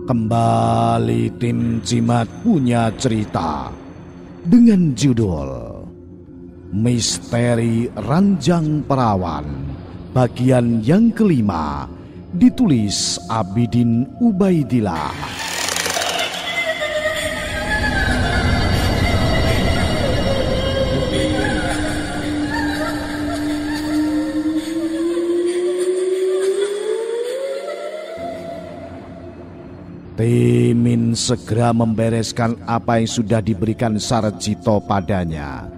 Kembali tim Cimat punya cerita dengan judul Misteri Ranjang Perawan bagian yang kelima, ditulis Abidin Ubaidillah. Timin segera membereskan apa yang sudah diberikan Sarjito padanya.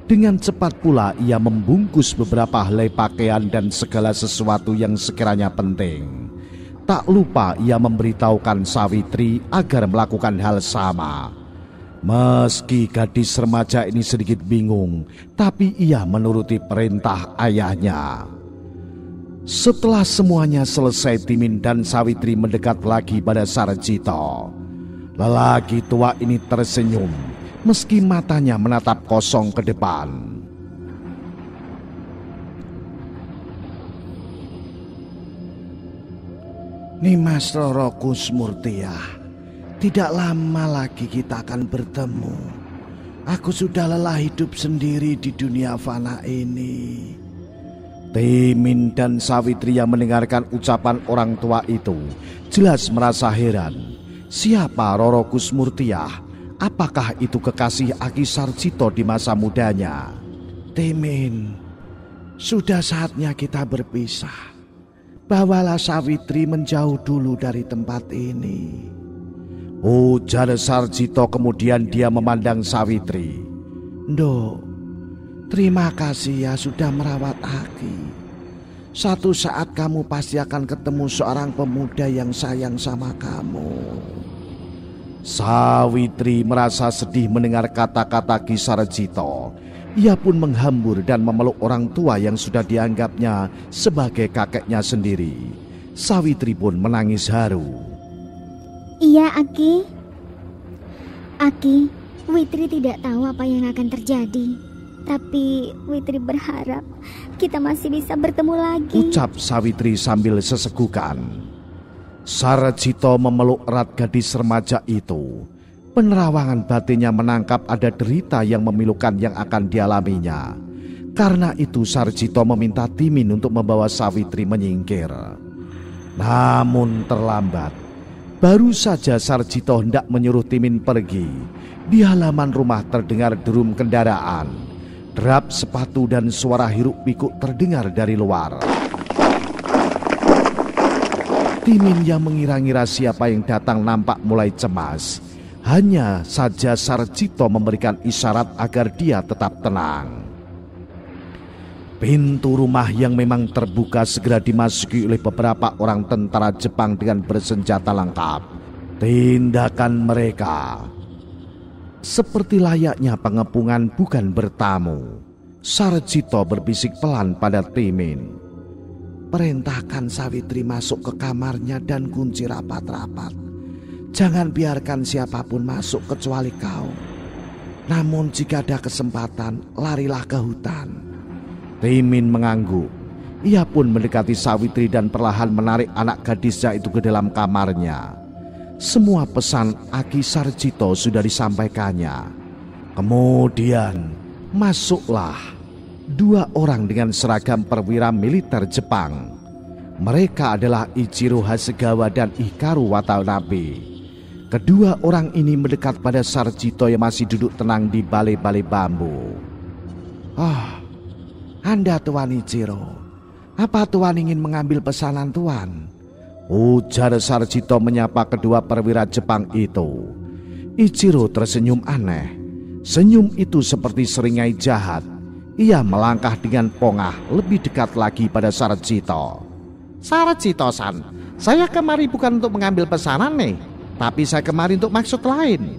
Dengan cepat pula ia membungkus beberapa helai pakaian dan segala sesuatu yang sekiranya penting. Tak lupa ia memberitahukan Sawitri agar melakukan hal sama. Meski gadis remaja ini sedikit bingung, tapi ia menuruti perintah ayahnya. Setelah semuanya selesai, Timin dan Sawitri mendekat lagi pada Sarjito. Lelaki tua ini tersenyum, meski matanya menatap kosong ke depan. Nimas Roro Kusmurtiah, tidak lama lagi kita akan bertemu. Aku sudah lelah hidup sendiri di dunia fana ini. Timin dan Sawitri yang mendengarkan ucapan orang tua itu jelas merasa heran. Siapa Roro Kusmurtiah? Apakah itu kekasih Aki Sarjito di masa mudanya? Timin, sudah saatnya kita berpisah. Bawalah Sawitri menjauh dulu dari tempat ini, ujar Sarjito. Kemudian dia memandang Sawitri. Nduk, terima kasih ya sudah merawat Aki. Satu saat kamu pasti akan ketemu seorang pemuda yang sayang sama kamu. Sawitri merasa sedih mendengar kata-kata Ki Sarjito. Ia pun menghambur dan memeluk orang tua yang sudah dianggapnya sebagai kakeknya sendiri. Sawitri pun menangis haru. Iya, Aki. Aki, Witri tidak tahu apa yang akan terjadi. Tapi Witri berharap kita masih bisa bertemu lagi, ucap Sawitri sambil sesegukan. Sarjito memeluk erat gadis remaja itu. Penerawangan batinnya menangkap ada derita yang memilukan yang akan dialaminya. Karena itu Sarjito meminta Timin untuk membawa Sawitri menyingkir. Namun terlambat. Baru saja Sarjito hendak menyuruh Timin pergi, di halaman rumah terdengar derum kendaraan. Derap sepatu dan suara hiruk pikuk terdengar dari luar. Timin yang mengira-ngira siapa yang datang nampak mulai cemas. Hanya saja Sarjito memberikan isyarat agar dia tetap tenang. Pintu rumah yang memang terbuka segera dimasuki oleh beberapa orang tentara Jepang dengan bersenjata lengkap. Tindakan mereka seperti layaknya pengepungan bukan bertamu. Sarjito berbisik pelan pada Timin. Perintahkan Sawitri masuk ke kamarnya dan kunci rapat-rapat. Jangan biarkan siapapun masuk kecuali kau. Namun jika ada kesempatan, larilah ke hutan. Timin mengangguk. Ia pun mendekati Sawitri dan perlahan menarik anak gadisnya itu ke dalam kamarnya. Semua pesan Aki Sarjito sudah disampaikannya. Kemudian masuklah dua orang dengan seragam perwira militer Jepang. Mereka adalah Ichiro Hasegawa dan Hikaru Watanabe. Kedua orang ini mendekat pada Sarjito yang masih duduk tenang di balai-balai bambu. Anda Tuan Ichiro, apa Tuan ingin mengambil pesanan Tuan? Ujar Sarjito menyapa kedua perwira Jepang itu. Ichiro tersenyum aneh. Senyum itu seperti seringai jahat. Ia melangkah dengan pongah lebih dekat lagi pada Sarjito. Sarjito-san, saya kemari bukan untuk mengambil pesanan nih, tapi saya kemari untuk maksud lain.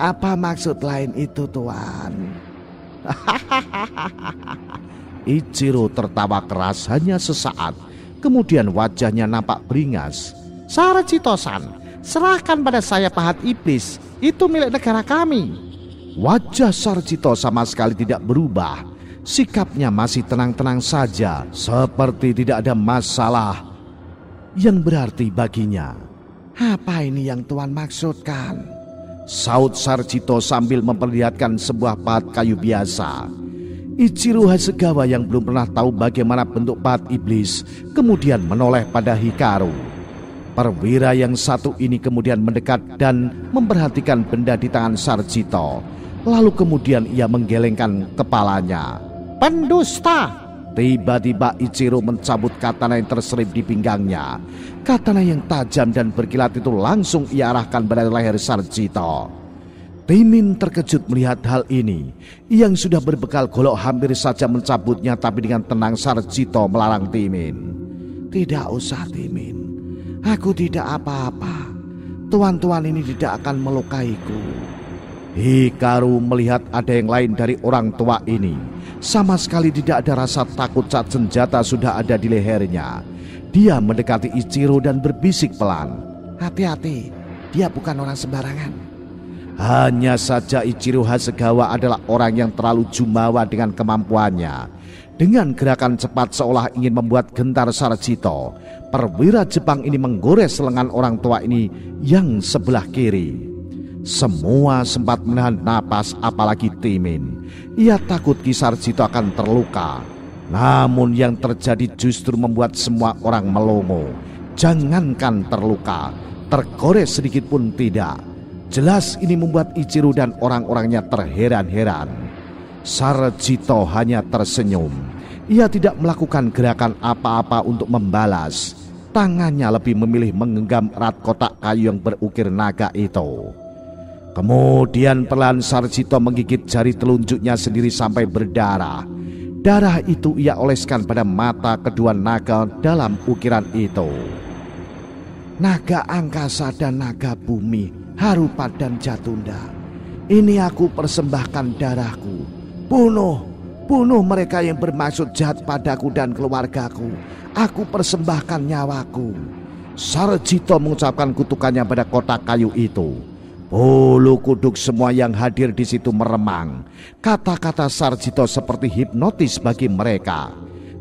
Apa maksud lain itu Tuan? Ichiro tertawa keras hanya sesaat. Kemudian wajahnya nampak beringas. Sarjito-san, serahkan pada saya pahat iblis. Itu milik negara kami. Wajah Sarjito sama sekali tidak berubah. Sikapnya masih tenang-tenang saja, seperti tidak ada masalah. yang berarti baginya. Apa ini yang Tuan maksudkan? Saud Sarjito sambil memperlihatkan sebuah pahat kayu biasa. Ichiro Hasegawa yang belum pernah tahu bagaimana bentuk pahat iblis kemudian menoleh pada Hikaru. Perwira yang satu ini kemudian mendekat dan memperhatikan benda di tangan Sarjito. Lalu kemudian ia menggelengkan kepalanya. Pendusta! Tiba-tiba Ichiro mencabut katana yang terselip di pinggangnya. Katana yang tajam dan berkilat itu langsung ia arahkan pada leher Sarjito. Timin terkejut melihat hal ini. Yang sudah berbekal golok hampir saja mencabutnya, tapi dengan tenang Sarjito melarang Timin. Tidak usah Timin, aku tidak apa-apa. Tuan-tuan ini tidak akan melukaiku. Hikaru melihat ada yang lain dari orang tua ini. Sama sekali tidak ada rasa takut saat senjata sudah ada di lehernya. Dia mendekati Ichiro dan berbisik pelan. Hati-hati, dia bukan orang sembarangan. Hanya saja Ichiro Hasegawa adalah orang yang terlalu jumawa dengan kemampuannya. Dengan gerakan cepat seolah ingin membuat gentar Sarjito, perwira Jepang ini menggores lengan orang tua ini yang sebelah kiri. Semua sempat menahan napas, apalagi Timin. Ia takut Ki Sarjito akan terluka. Namun yang terjadi justru membuat semua orang melongo. Jangankan terluka, tergores sedikit pun tidak. Jelas ini membuat Ichiro dan orang-orangnya terheran-heran. Sarjito hanya tersenyum. Ia tidak melakukan gerakan apa-apa untuk membalas. Tangannya lebih memilih menggenggam erat kotak kayu yang berukir naga itu. Kemudian perlahan Sarjito menggigit jari telunjuknya sendiri sampai berdarah. Darah itu ia oleskan pada mata kedua naga dalam ukiran itu. Naga angkasa dan naga bumi, Harupat dan Jatunda. Ini aku persembahkan darahku. Bunuh mereka yang bermaksud jahat padaku dan keluargaku. Aku persembahkan nyawaku. Sarjito mengucapkan kutukannya pada kotak kayu itu. Bulu kuduk semua yang hadir di situ meremang. Kata-kata Sarjito seperti hipnotis bagi mereka.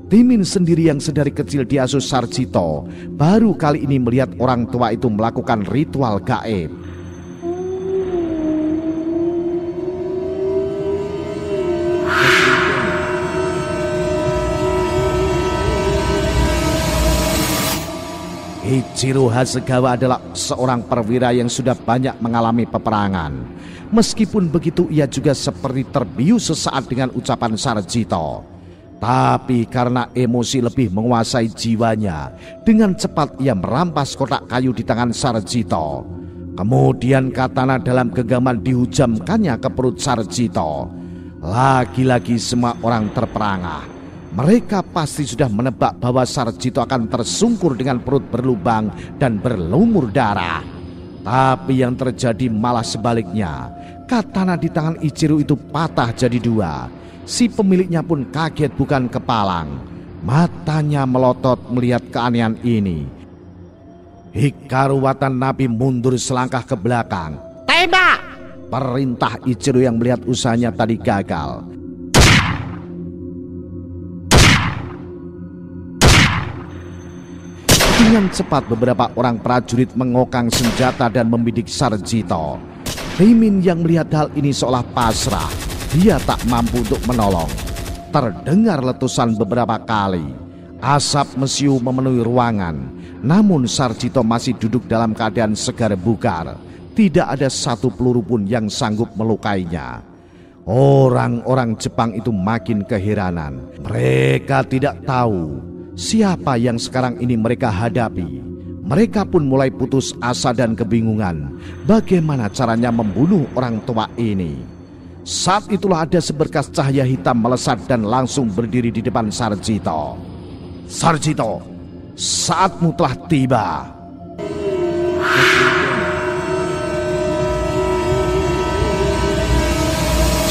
Timin sendiri yang sedari kecil diasuh Sarjito baru kali ini melihat orang tua itu melakukan ritual gaib. Ichiro Hasegawa adalah seorang perwira yang sudah banyak mengalami peperangan. Meskipun begitu ia juga seperti terbius sesaat dengan ucapan Sarjito. Tapi karena emosi lebih menguasai jiwanya, dengan cepat ia merampas kotak kayu di tangan Sarjito. Kemudian katana dalam genggaman dihujamkannya ke perut Sarjito. Lagi-lagi semua orang terperangah. Mereka pasti sudah menebak bahwa Sarjito akan tersungkur dengan perut berlubang dan berlumur darah. Tapi yang terjadi malah sebaliknya. Katana di tangan Ichiro itu patah jadi dua. Si pemiliknya pun kaget bukan kepalang. Matanya melotot melihat keanehan ini. Hikaru Watanabe mundur selangkah ke belakang. Tembak! Perintah Ichiro yang melihat usahanya tadi gagal. Dengan cepat beberapa orang prajurit mengokang senjata dan membidik Sarjito. Timin yang melihat hal ini seolah pasrah. Dia tak mampu untuk menolong. Terdengar letusan beberapa kali. Asap mesiu memenuhi ruangan. Namun Sarjito masih duduk dalam keadaan segar bugar. Tidak ada satu peluru pun yang sanggup melukainya. Orang-orang Jepang itu makin keheranan. Mereka tidak tahu siapa yang sekarang ini mereka hadapi. Mereka pun mulai putus asa dan kebingungan bagaimana caranya membunuh orang tua ini. Saat itulah ada seberkas cahaya hitam melesat dan langsung berdiri di depan Sarjito. Sarjito, saatmu telah tiba.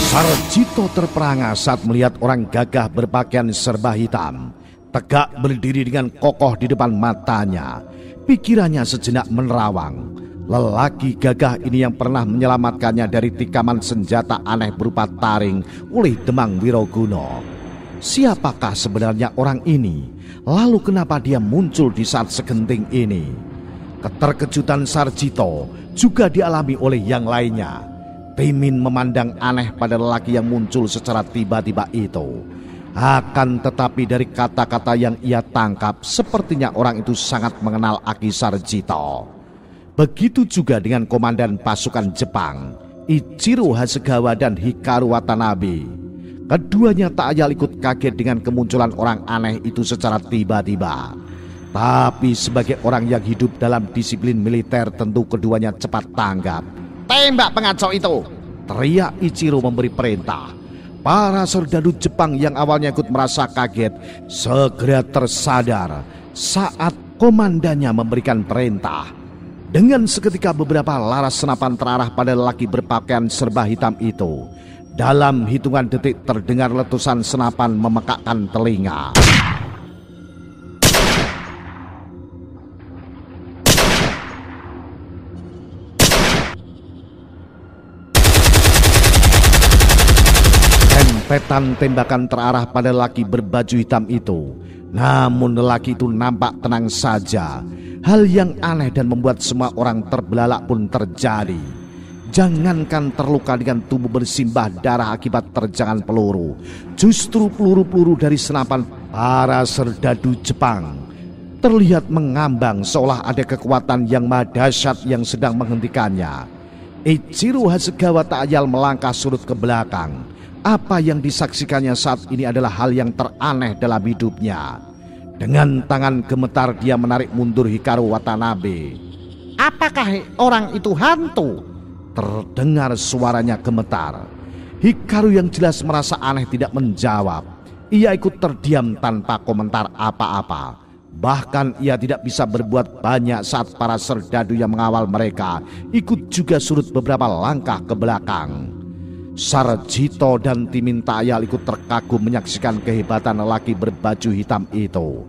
Sarjito terperangah saat melihat orang gagah berpakaian serba hitam. Tegak berdiri dengan kokoh di depan matanya. Pikirannya sejenak menerawang. Lelaki gagah ini yang pernah menyelamatkannya dari tikaman senjata aneh berupa taring oleh Demang Wiroguno. Siapakah sebenarnya orang ini? Lalu kenapa dia muncul di saat segenting ini? Keterkejutan Sarjito juga dialami oleh yang lainnya. Timin memandang aneh pada lelaki yang muncul secara tiba-tiba itu. Akan tetapi dari kata-kata yang ia tangkap, sepertinya orang itu sangat mengenal Aki Sarjito. Begitu juga dengan komandan pasukan Jepang, Ichiro Hasegawa dan Hikaru Watanabe. Keduanya tak ayal ikut kaget dengan kemunculan orang aneh itu secara tiba-tiba. Tapi sebagai orang yang hidup dalam disiplin militer, tentu keduanya cepat tanggap. "Tembak pengacau itu!" teriak Ichiro memberi perintah. Para serdadu Jepang yang awalnya ikut merasa kaget segera tersadar saat komandannya memberikan perintah. Dengan seketika beberapa laras senapan terarah pada lelaki berpakaian serba hitam itu. Dalam hitungan detik terdengar letusan senapan memekakkan telinga. Rempetan tembakan terarah pada lelaki berbaju hitam itu. Namun lelaki itu nampak tenang saja. Hal yang aneh dan membuat semua orang terbelalak pun terjadi. Jangankan terluka dengan tubuh bersimbah darah akibat terjangan peluru, justru peluru-peluru dari senapan para serdadu Jepang terlihat mengambang seolah ada kekuatan yang maha dahsyat yang sedang menghentikannya. Ichiro Hasegawa tak ayal melangkah surut ke belakang. Apa yang disaksikannya saat ini adalah hal yang teraneh dalam hidupnya. Dengan tangan gemetar dia menarik mundur Hikaru Watanabe. "Apakah orang itu hantu?" Terdengar suaranya gemetar. Hikaru yang jelas merasa aneh tidak menjawab. Ia ikut terdiam tanpa komentar apa-apa. Bahkan ia tidak bisa berbuat banyak saat para serdadu yang mengawal mereka ikut juga surut beberapa langkah ke belakang. Sarjito dan Timin Tayal ikut terkagum menyaksikan kehebatan lelaki berbaju hitam itu.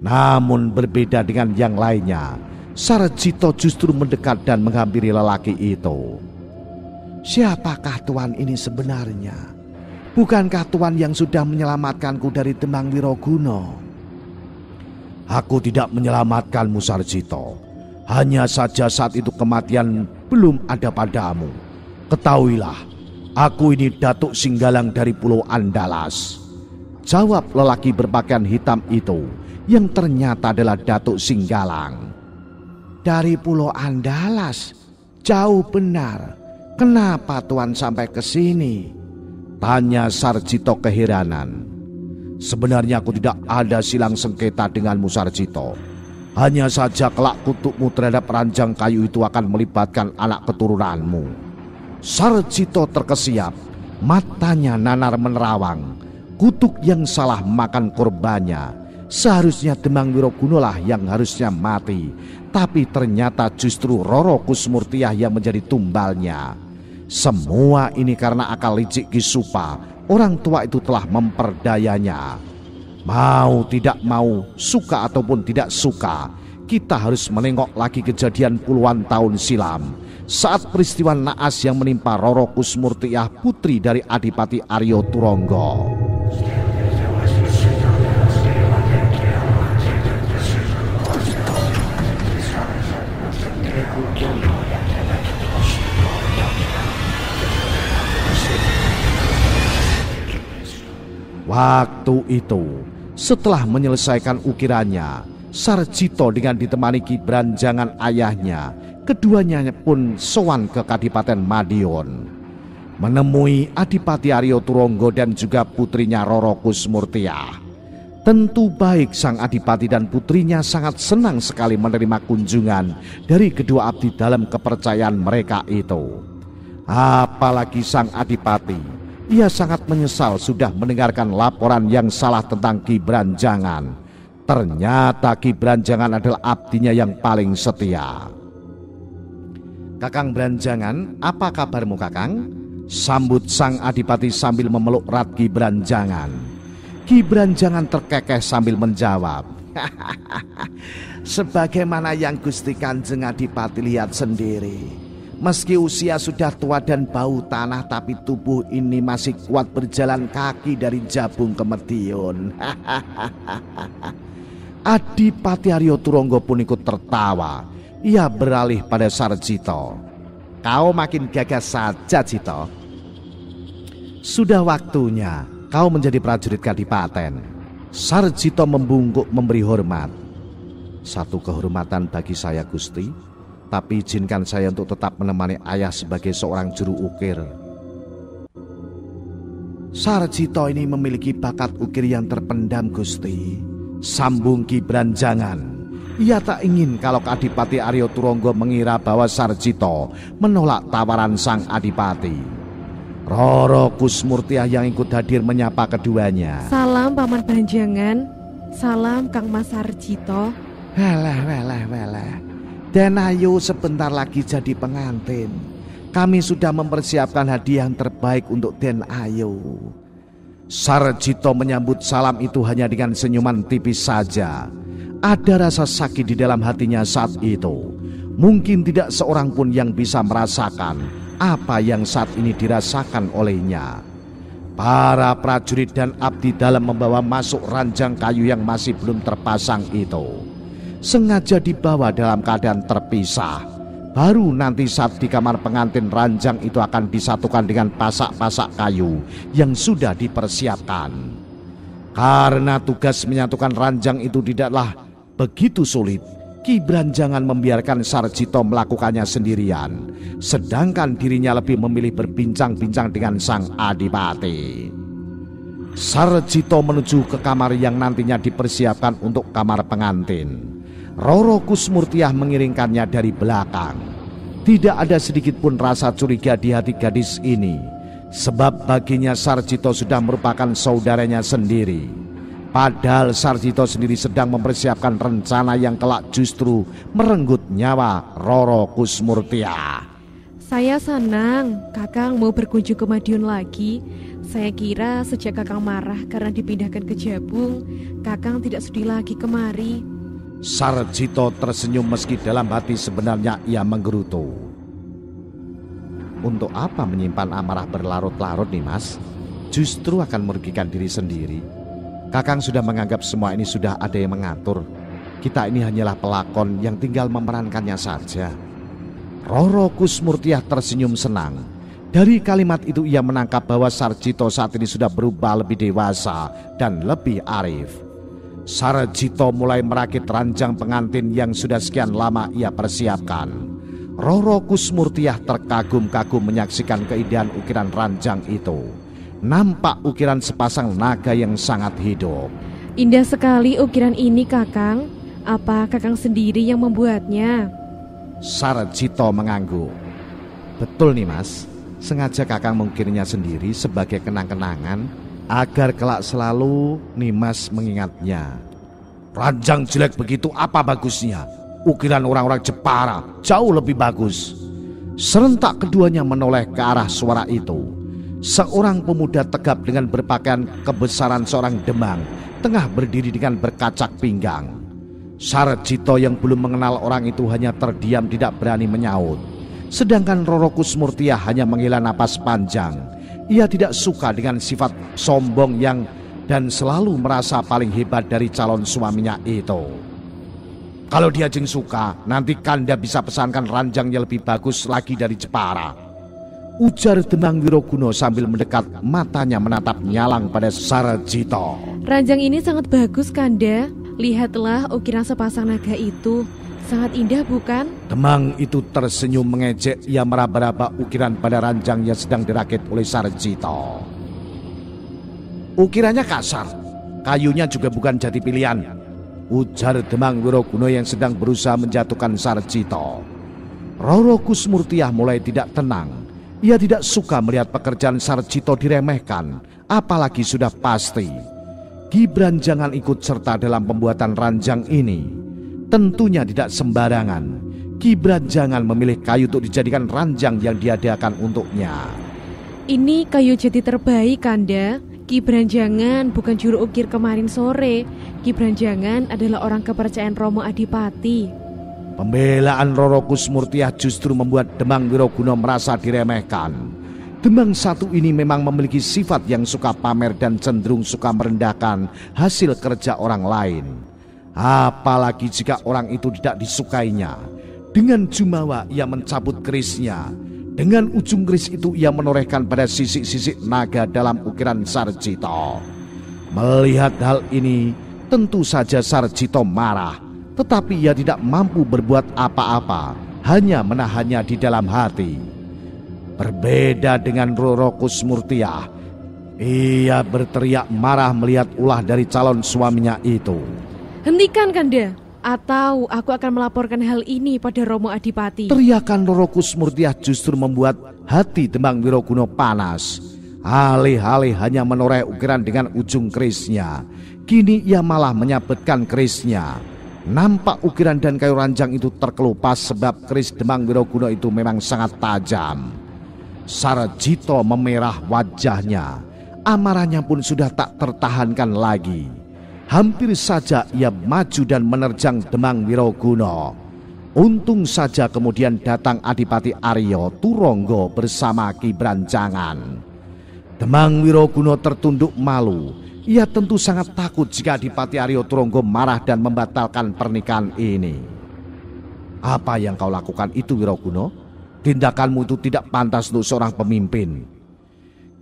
Namun berbeda dengan yang lainnya, Sarjito justru mendekat dan menghampiri lelaki itu. "Siapakah tuan ini sebenarnya? Bukankah tuan yang sudah menyelamatkanku dari Demang Wiroguna?" "Aku tidak menyelamatkanmu, Sarjito. Hanya saja saat itu kematian belum ada padamu. Ketahuilah, aku ini Datuk Singgalang dari Pulau Andalas," jawab lelaki berpakaian hitam itu yang ternyata adalah Datuk Singgalang. "Dari Pulau Andalas? Jauh benar. Kenapa tuan sampai ke sini?" tanya Sarjito keheranan. "Sebenarnya aku tidak ada silang sengketa denganmu, Sarjito. Hanya saja kelak kutukmu terhadap ranjang kayu itu akan melibatkan anak keturunanmu." Sarjito terkesiap, matanya nanar menerawang. Kutuk yang salah makan korbannya. Seharusnya Demang Wiroguna lah yang harusnya mati, tapi ternyata justru Roro Kusmurtiah yang menjadi tumbalnya. Semua ini karena akal licik Ki Supa. Orang tua itu telah memperdayanya. Mau tidak mau, suka ataupun tidak suka, kita harus menengok lagi kejadian puluhan tahun silam, saat peristiwa naas yang menimpa Roro Kusmurtiah, putri dari Adipati Aryo Turonggo. Waktu itu, setelah menyelesaikan ukirannya, Sarjito dengan ditemani Ki Branjangan ayahnya, keduanya pun sowan ke Kadipaten Madiun, menemui Adipati Aryo Turonggo dan juga putrinya Roro Kusmurtiah. Tentu baik sang Adipati dan putrinya sangat senang sekali menerima kunjungan dari kedua abdi dalam kepercayaan mereka itu. Apalagi sang Adipati, ia sangat menyesal sudah mendengarkan laporan yang salah tentang Ki Branjangan. Ternyata Ki Branjangan adalah abdinya yang paling setia. "Kakang Branjangan, apa kabarmu, Kakang?" sambut sang Adipati sambil memeluk erat Ki Branjangan. Ki Branjangan terkekeh sambil menjawab, "Sebagaimana yang Gusti Kanjeng Adipati lihat sendiri. Meski usia sudah tua dan bau tanah, tapi tubuh ini masih kuat berjalan kaki dari Jabung ke Madiun." Adipati Arya Turangga pun ikut tertawa. Ia beralih pada Sarjito. Kau makin gagah saja, Cito. Sudah waktunya kau menjadi prajurit kadipaten. Sarjito membungkuk memberi hormat. Satu kehormatan bagi saya, Gusti. Tapi izinkan saya untuk tetap menemani ayah sebagai seorang juru ukir. Sarjito ini memiliki bakat ukir yang terpendam, Gusti. Sambung Ki Branjangan. Ia tak ingin kalau Adipati Arya Turangga mengira bahwa Sarjito menolak tawaran sang adipati. Roro Kusmurtiah yang ikut hadir menyapa keduanya. Salam Paman Branjangan. Salam Kang Mas Sarjito. Weleh. Den Ayu sebentar lagi jadi pengantin. Kami sudah mempersiapkan hadiah yang terbaik untuk Den Ayu. Sarjito menyambut salam itu hanya dengan senyuman tipis saja. Ada rasa sakit di dalam hatinya saat itu. Mungkin tidak seorang pun yang bisa merasakan apa yang saat ini dirasakan olehnya. Para prajurit dan abdi dalam membawa masuk ranjang kayu yang masih belum terpasang itu. Sengaja dibawa dalam keadaan terpisah. Baru nanti saat di kamar pengantin ranjang itu akan disatukan dengan pasak-pasak kayu yang sudah dipersiapkan. Karena tugas menyatukan ranjang itu tidaklah begitu sulit, Ki Branjangan membiarkan Sarjito melakukannya sendirian, sedangkan dirinya lebih memilih berbincang-bincang dengan sang adipati. Sarjito menuju ke kamar yang nantinya dipersiapkan untuk kamar pengantin. Roro Kusmurtiah mengiringkannya dari belakang. Tidak ada sedikit pun rasa curiga di hati gadis ini, sebab baginya Sarjito sudah merupakan saudaranya sendiri. Padahal Sarjito sendiri sedang mempersiapkan rencana yang kelak justru merenggut nyawa Roro Kusmurtiah. Saya senang Kakang mau berkunjung ke Madiun lagi. Saya kira sejak Kakang marah karena dipindahkan ke Jabung, Kakang tidak sudi lagi kemari. Sarjito tersenyum meski dalam hati sebenarnya ia menggerutu. Untuk apa menyimpan amarah berlarut-larut nih, Mas? Justru akan merugikan diri sendiri. Kakang sudah menganggap semua ini sudah ada yang mengatur. Kita ini hanyalah pelakon yang tinggal memerankannya saja. Roro Kusmurtiah tersenyum senang. Dari kalimat itu ia menangkap bahwa Sarjito saat ini sudah berubah lebih dewasa dan lebih arif. Sarjito mulai merakit ranjang pengantin yang sudah sekian lama ia persiapkan. Roro Kusmurtiah terkagum-kagum menyaksikan keindahan ukiran ranjang itu. Nampak ukiran sepasang naga yang sangat hidup. Indah sekali ukiran ini, Kakang. Apa Kakang sendiri yang membuatnya? Sarjito mengangguk. Betul nih, Mas. Sengaja Kakang mengukirnya sendiri sebagai kenang-kenangan agar kelak selalu Nimas mengingatnya. Ranjang jelek begitu apa bagusnya? Ukiran orang-orang Jepara jauh lebih bagus. Serentak keduanya menoleh ke arah suara itu. Seorang pemuda tegap dengan berpakaian kebesaran seorang demang tengah berdiri dengan berkacak pinggang. Sarjito yang belum mengenal orang itu hanya terdiam tidak berani menyaut. Sedangkan Roro Kusmurtiah hanya menghela napas panjang. Ia tidak suka dengan sifat sombong yang dan selalu merasa paling hebat dari calon suaminya itu. Kalau dia jeng suka, nanti Kanda bisa pesankan ranjang yang lebih bagus lagi dari Jepara. Ujar Demang Wiroguno sambil mendekat matanya menatap nyalang pada Sarjito. Ranjang ini sangat bagus, Kanda. Lihatlah ukiran sepasang naga itu. Sangat indah, bukan? Demang itu tersenyum mengejek. Ia meraba-raba ukiran pada ranjang yang sedang dirakit oleh Sarjito. Ukirannya kasar, kayunya juga bukan jati pilihan. Ujar Demang Wiroguno yang sedang berusaha menjatuhkan Sarjito. Roro Kusmurtiah mulai tidak tenang. Ia tidak suka melihat pekerjaan Sarjito diremehkan, apalagi sudah pasti Ki Branjangan ikut serta dalam pembuatan ranjang ini. Tentunya tidak sembarangan. Ki Branjangan memilih kayu untuk dijadikan ranjang yang diadakan untuknya. Ini kayu jati terbaik, Kanda. Ki Branjangan bukan juru ukir kemarin sore. Ki Branjangan adalah orang kepercayaan Romo Adipati. Pembelaan Roro Kusmurtiah justru membuat Demang Wiroguno merasa diremehkan. Demang satu ini memang memiliki sifat yang suka pamer dan cenderung suka merendahkan hasil kerja orang lain. Apalagi jika orang itu tidak disukainya. Dengan jumawa ia mencabut kerisnya. Dengan ujung keris itu ia menorehkan pada sisik-sisik naga dalam ukiran Sarjito. Melihat hal ini, tentu saja Sarjito marah. Tetapi ia tidak mampu berbuat apa-apa, hanya menahannya di dalam hati. Berbeda dengan Roro Kusmurtiah, ia berteriak marah melihat ulah dari calon suaminya itu. Hentikan, Kanda, atau aku akan melaporkan hal ini pada Romo Adipati. Teriakan Roro Kusmurtiah justru membuat hati Demang Wiroguna panas. Alih-alih hanya menoreh ukiran dengan ujung kerisnya, kini ia malah menyabetkan kerisnya. Nampak ukiran dan kayu ranjang itu terkelupas sebab keris Demang Wiroguna itu memang sangat tajam. Sarjito memerah wajahnya. Amarahnya pun sudah tak tertahankan lagi. Hampir saja ia maju dan menerjang Demang Wiroguna. Untung saja kemudian datang Adipati Aryo Turonggo bersama Ki Branjangan. Demang Wiroguna tertunduk malu. Ia tentu sangat takut jika Adipati Aryo Turonggo marah dan membatalkan pernikahan ini. Apa yang kau lakukan itu, Wiroguna? Tindakanmu itu tidak pantas untuk seorang pemimpin.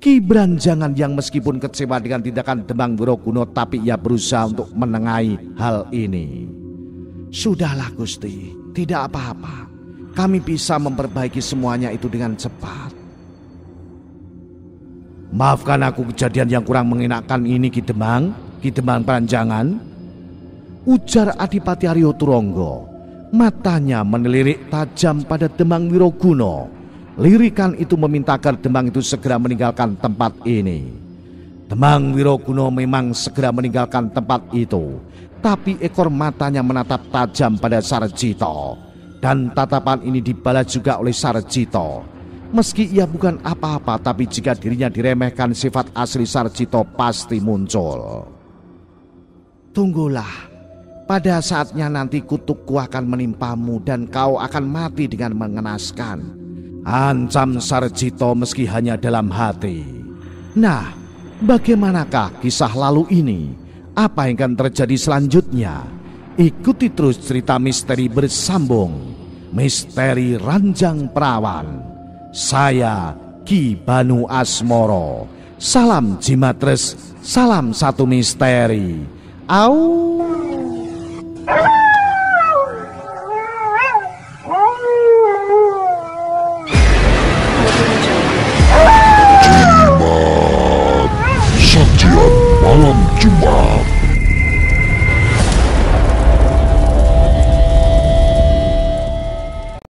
Ki Branjangan yang meskipun kecewa dengan tindakan Demang Wiroguna, tapi ia berusaha untuk menengahi hal ini. Sudahlah Gusti, tidak apa-apa. Kami bisa memperbaiki semuanya itu dengan cepat. Maafkan aku kejadian yang kurang mengenakan ini, Ki Demang Branjangan, ujar Adipati Aryo Turonggo. Matanya menelirik tajam pada Demang Wiroguna. Lirikan itu meminta agar Demang itu segera meninggalkan tempat ini. Demang Wiroguna memang segera meninggalkan tempat itu, tapi ekor matanya menatap tajam pada Sarjito. Dan tatapan ini dibalas juga oleh Sarjito. Meski ia bukan apa-apa, tapi jika dirinya diremehkan, sifat asli Sarjito pasti muncul. Tunggulah, pada saatnya nanti kutukku akan menimpamu dan kau akan mati dengan mengenaskan, ancam Sarjito meski hanya dalam hati. Nah, bagaimanakah kisah lalu ini? Apa yang akan terjadi selanjutnya? Ikuti terus cerita misteri bersambung. Misteri Ranjang Perawan. Saya Ki Banu Asmoro. Salam Jimatres, salam satu misteri. Au.